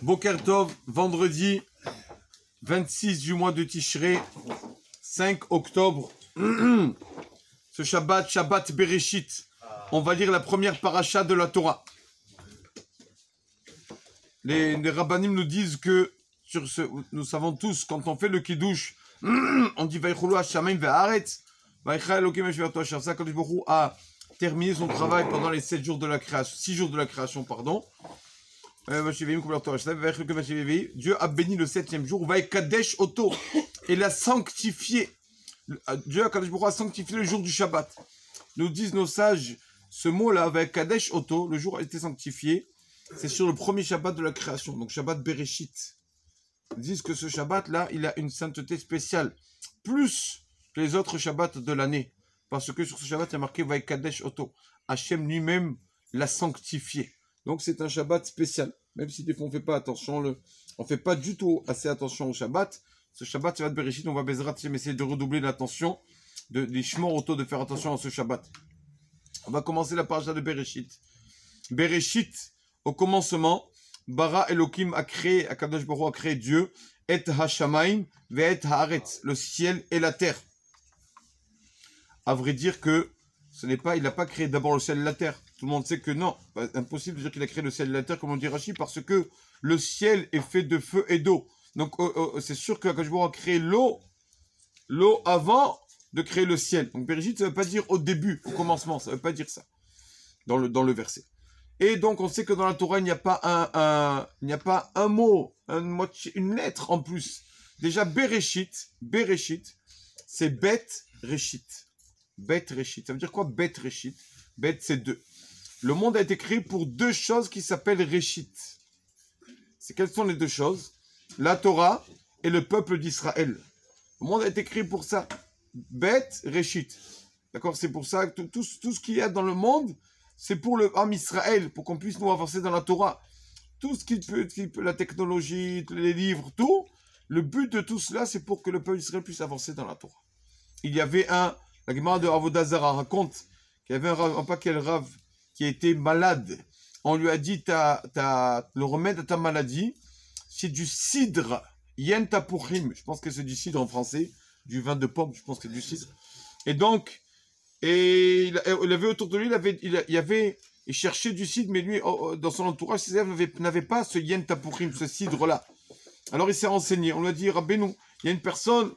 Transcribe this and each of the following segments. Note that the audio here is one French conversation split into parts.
Boker Tov, vendredi 26 du mois de Tishré, 5 octobre. Ce Shabbat Bereshit. On va lire la première paracha de la Torah. Les rabbanim nous disent que, nous savons tous, quand on fait le Kiddush, on dit Vaïchoulou Hashamayim ve'aretz, Vaïcha Elokim Eshverto Hashem. Ça, Kadosh Baruch Hu a terminé son travail pendant les 7 jours de la création, 6 jours de la création, pardon. Dieu a béni le 7e jour, Vaïkadesh Oto, et l'a sanctifié. Dieu a sanctifié le jour du Shabbat. Nous disent nos sages, ce mot-là, Vaïkadesh Oto, le jour a été sanctifié, c'est sur le premier Shabbat de la création, donc Shabbat Bereshit. Ils disent que ce Shabbat-là, il a une sainteté spéciale, plus que les autres Shabbats de l'année, parce que sur ce Shabbat, il y a marqué Vaïkadesh Oto. Hachem lui-même l'a sanctifié. Donc c'est un Shabbat spécial. Même si des fois on ne fait pas attention, on ne fait pas du tout assez attention au Shabbat. Ce Shabbat, Shabbat Bereshit, on va Bezrat Hashem essayer de redoubler l'attention, des Shmor Oto, de faire attention à ce Shabbat. On va commencer la paracha de Bereshit. Bereshit, au commencement, Bara Elohim a créé, Akadosh Baruch Hu a créé Dieu, et Hashamayim, ve et Haaretz, le ciel et la terre. À vrai dire que ce n'est pas, il n'a pas créé d'abord le ciel et la terre. Tout le monde sait que non, impossible de dire qu'il a créé le ciel et la terre, comme on dit Rashi, parce que le ciel est fait de feu et d'eau. Donc c'est sûr qu'Akadosh Baruch Hu a créé l'eau avant de créer le ciel. Donc Bereshit, ça ne veut pas dire au début, au commencement, ça ne veut pas dire ça, dans le verset. Et donc on sait que dans la Torah, il n'y a pas un mot, une lettre en plus. Déjà Bereshit, c'est Bet Reshit. Bet Reshit. Ça veut dire quoi Bet Reshit? Bet, c'est deux. Le monde a été créé pour deux choses qui s'appellent Reshit. Quelles sont les deux choses? La Torah et le peuple d'Israël. Le monde a été créé pour ça. Bet Reshit. D'accord? C'est pour ça que tout ce qu'il y a dans le monde, c'est pour le Ham Israël, pour qu'on puisse nous avancer dans la Torah. Tout ce qui peut, la technologie, les livres, tout, le but de tout cela, c'est pour que le peuple d'Israël puisse avancer dans la Torah. Il y avait la Gemara de Avodah Zarah raconte qu'il y avait un paquet de Rav qui était malade. On lui a dit, le remède à ta maladie, c'est du cidre, yen tapuchim. Je pense que c'est du cidre en français, du vin de pomme, je pense que c'est du cidre. Et donc, il avait autour de lui, il cherchait du cidre, mais lui, dans son entourage, ses élèves n'avaient pas ce yen tapuchim, ce cidre-là. Alors il s'est renseigné, on lui a dit, Rabbeinu, il y a une personne,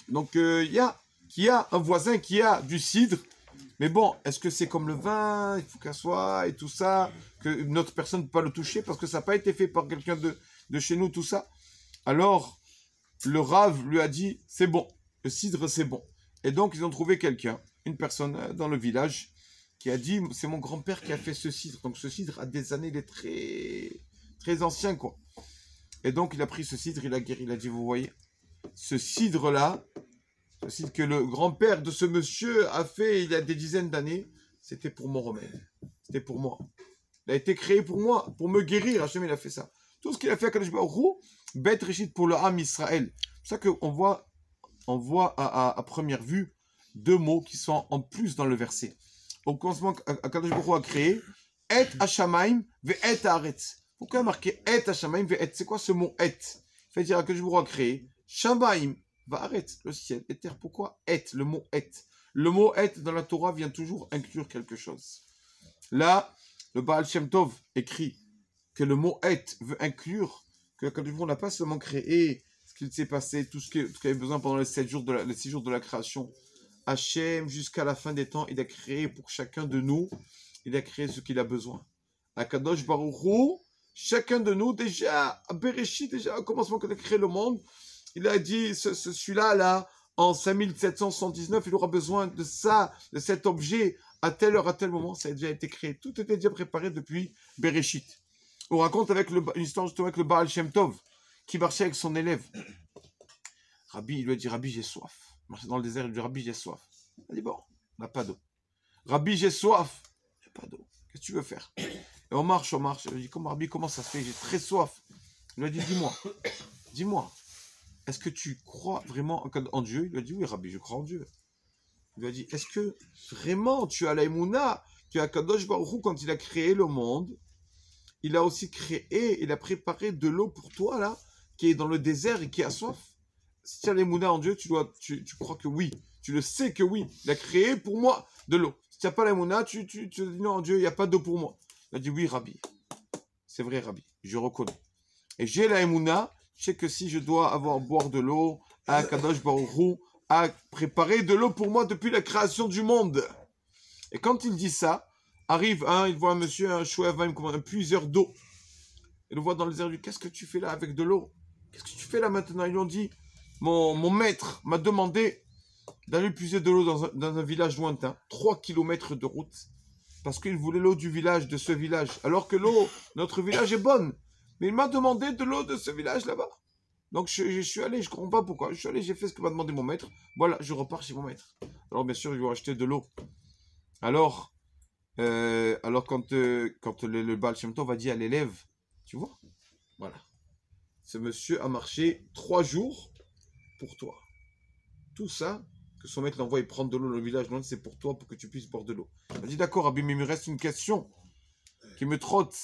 donc qui a un voisin qui a du cidre, mais bon, est-ce que c'est comme le vin, il faut qu'elle soit, et tout ça, que notre personne ne peut pas le toucher, parce que ça n'a pas été fait par quelqu'un de chez nous, tout ça. Alors, le Rav lui a dit, c'est bon, le cidre c'est bon. Et donc, ils ont trouvé quelqu'un, une personne dans le village, qui a dit, c'est mon grand-père qui a fait ce cidre. Donc, ce cidre a des années, il est très, très ancien, quoi. Et donc, il a pris ce cidre, il a guéri, il a dit, vous voyez, ce cidre-là, ce cidre que le grand-père de ce monsieur a fait il y a des dizaines d'années, c'était pour mon remède. C'était pour moi. Il a été créé pour moi, pour me guérir. Hachem, il a fait ça. Tout ce qu'il a fait à Kadosh Baruch Hu, Bet Reshit pour le Ham Israël. C'est pour ça qu'on voit à première vue deux mots qui sont en plus dans le verset. Au commencement, Kadosh Baruch Hu a créé Et Hashamayim ve Et Haaretz. Pourquoi il a marqué Et Hashamayim ve Et? C'est quoi ce mot Et? Il fait dire à Kadosh Baruch Hu a créé Shamayim va arrêter le ciel et terre. Pourquoi Et? Le mot Et. Le mot Et dans la Torah vient toujours inclure quelque chose. Là, le Baal Shem Tov écrit que le mot Et veut inclure que quand on n'a pas seulement créé ce qu'il s'est passé, tout ce qu'il avait besoin pendant les 6 jours de la création. Hachem, jusqu'à la fin des temps, il a créé pour chacun de nous, il a créé ce qu'il a besoin. À Kadosh Baruch Hu, chacun de nous, déjà, à Bereshit, déjà, au commencement qu'on a créé le monde, il a dit, celui-là, en 5779, il aura besoin de ça, de cet objet, à telle heure, à tel moment, ça a déjà été créé. Tout était déjà préparé depuis Bereshit. On raconte une histoire justement avec le Baal Shem Tov, qui marchait avec son élève. Rabbi, il lui a dit, Rabbi, j'ai soif. Il marchait dans le désert, il lui dit, Rabbi, j'ai soif. Il a dit, bon, on n'a pas d'eau. Rabbi, j'ai soif. Il n'y a pas d'eau. Qu'est-ce que tu veux faire? Et on marche. Il lui dit, Rabbi, comment ça se fait? J'ai très soif. Il lui a dit, dis-moi. Est-ce que tu crois vraiment en Dieu? Il lui a dit, oui, Rabbi, je crois en Dieu. Il lui a dit, est-ce que vraiment tu as la Emouna, tu as Kadosh Baruch Hu, quand il a créé le monde, il a aussi créé, il a préparé de l'eau pour toi, là, qui est dans le désert et qui a soif. Si tu as l'émouna en Dieu, tu crois que oui. Tu le sais que oui. Il a créé pour moi de l'eau. Si tu n'as pas l'émouna, tu dis non, Dieu, il n'y a pas d'eau pour moi. Il a dit oui, Rabbi. C'est vrai, Rabbi. Je reconnais. Et j'ai la émouna. Je sais que si je dois boire de l'eau, à Kadosh Baruch Hu a préparé de l'eau pour moi depuis la création du monde. Et quand il dit ça, arrive il voit un monsieur, un chouette, il commande un puiseur d'eau. Il le voit dans les airs, lui, qu'est-ce que tu fais là avec de l'eau? Qu'est-ce que tu fais là maintenant? Ils lui ont dit, mon maître m'a demandé d'aller puiser de l'eau dans un village lointain, 3 kilomètres de route, parce qu'il voulait l'eau du village, de ce village, alors que l'eau, notre village est bonne. Mais il m'a demandé de l'eau de ce village là-bas. Donc je suis allé, je ne comprends pas pourquoi. Je suis allé, j'ai fait ce que m'a demandé mon maître. Voilà, je repars chez mon maître. Alors bien sûr, ils lui ont acheté de l'eau. Alors quand le Baal Shem Tov va dire à l'élève, tu vois, voilà, ce monsieur a marché 3 jours pour toi. Tout ça, que son maître l'envoie prendre de l'eau dans le village, non, c'est pour toi, pour que tu puisses boire de l'eau. Il a dit, d'accord, Rabbi, mais il me reste une question qui me trotte.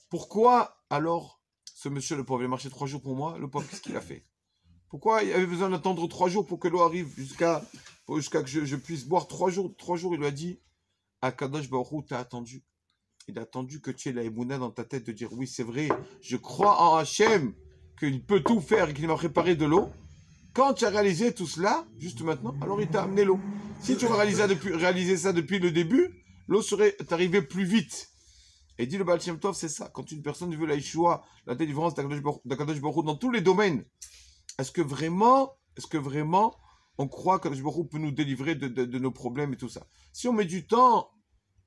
Pourquoi alors ce monsieur, le pauvre, il a marché 3 jours pour moi, le pauvre, qu'est-ce qu'il a fait? Pourquoi il avait besoin d'attendre 3 jours pour que l'eau arrive jusqu'à que je puisse boire 3 jours? 3 jours, il lui a dit, Akadosh Baruch Hu t'a attendu. Il a attendu que tu aies la émouna dans ta tête de dire, oui, c'est vrai, je crois en Hachem, qu'il peut tout faire et qu'il m'a préparé de l'eau. Quand tu as réalisé tout cela, juste maintenant, alors il t'a amené l'eau. Si tu aurais réalisé ça depuis le début, l'eau serait arrivée plus vite. Et dit le Baal Shem Tov, c'est ça. Quand une personne veut la Yeshua, la délivrance d'Akadosh Baruch Hu dans tous les domaines, est-ce que vraiment on croit qu'Akadosh Baruch Hu peut nous délivrer de nos problèmes et tout ça? Si on met du temps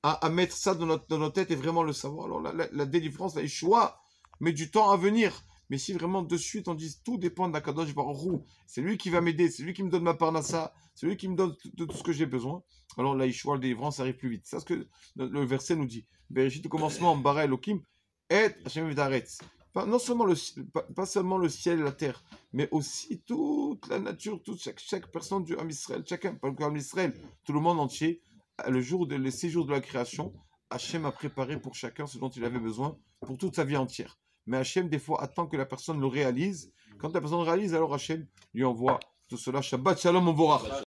à mettre ça dans notre tête et vraiment le savoir, alors la délivrance, la Yeshua, met du temps à venir. Mais si vraiment de suite on dit tout dépend d'Akadosh Baruch Hu, c'est lui qui va m'aider, c'est lui qui me donne ma parnassa, c'est lui qui me donne tout ce que j'ai besoin, alors la Yeshua, la délivrance arrive plus vite. C'est ce que le verset nous dit. Bereshit au commencement, bara Elohim, et Hashem v'daretz. Pas seulement le ciel et la terre, mais aussi toute la nature, chaque personne du Ham Israël, chacun, pas le Ham Israël, tout le monde entier, les 6 jours de la création, Hachem a préparé pour chacun ce dont il avait besoin pour toute sa vie entière. Mais Hachem, des fois, attend que la personne le réalise. Quand la personne réalise, alors Hachem lui envoie tout cela. Shabbat Shalom, on